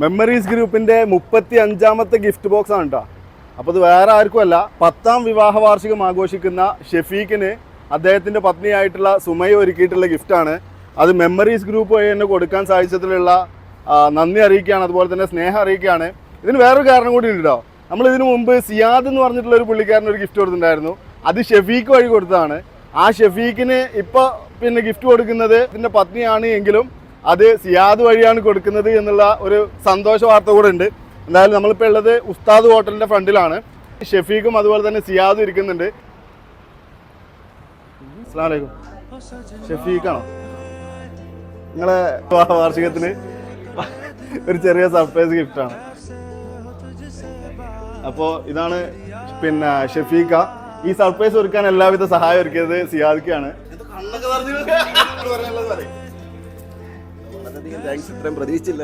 Memories ഗ്രൂപ്പിൻ്റെ 35ാമത്തെ gift box ആണ് കേട്ടോ. അപ്പോൾ ഇത് വേറെ ആർക്കുമല്ല, 10ാം വിവാഹ വാർഷികം ആഘോഷിക്കുന്ന ഷെഫീഖിന് അദ്ദേഹത്തിൻ്റെ പത്നിയായിട്ടുള്ള സുമയ ഒരുക്കിയിട്ടുള്ള ഗിഫ്റ്റാണ്. അത് മെമ്മറീസ് ഗ്രൂപ്പ് വഴി തന്നെ കൊടുക്കാൻ സാധിച്ചതിലുള്ള നന്ദി അറിയിക്കുകയാണ്, അതുപോലെ തന്നെ സ്നേഹം അറിയിക്കുകയാണ്. ഇതിന് വേറൊരു കാരണം കൂടി ഉണ്ട് കേട്ടോ. നമ്മൾ ഇതിനു മുമ്പ് സിയാദ് എന്ന് പറഞ്ഞിട്ടുള്ള ഒരു പുള്ളിക്കാരന് ഒരു ഗിഫ്റ്റ് കൊടുത്തിട്ടുണ്ടായിരുന്നു. അത് ഷെഫീഖ് വഴി കൊടുത്തതാണ്. ആ ഷെഫീഖിന് ഇപ്പോൾ പിന്നെ ഗിഫ്റ്റ് കൊടുക്കുന്നത് ഇതിൻ്റെ പത്നിയാണ് എങ്കിലും അത് സിയാദ് വഴിയാണ് കൊടുക്കുന്നത് എന്നുള്ള ഒരു സന്തോഷ വാർത്ത കൂടെ ഉണ്ട്. എന്തായാലും നമ്മളിപ്പോൾ ഉള്ളത് ഉസ്താദ് ഹോട്ടലിൻ്റെ ഫ്രണ്ടിലാണ്. ഷെഫീഖും അതുപോലെ തന്നെ സിയാദും ഇരിക്കുന്നുണ്ട്. അസ്സലാമു അലൈക്കും. ഷെഫീഖാണോ? നിങ്ങളെ വാർഷികത്തിന് ഒരു ചെറിയ സർപ്രൈസ് ഗിഫ്റ്റാണ്. അപ്പോൾ ഇതാണ് പിന്നെ ഷെഫീഖ. ഈ സർപ്രൈസ് ഒരുക്കാൻ എല്ലാവിധ സഹായം ഒരുക്കിയത് സിയാദിക്കാണ്. ഇത്രയും പ്രതീക്ഷിച്ചില്ല.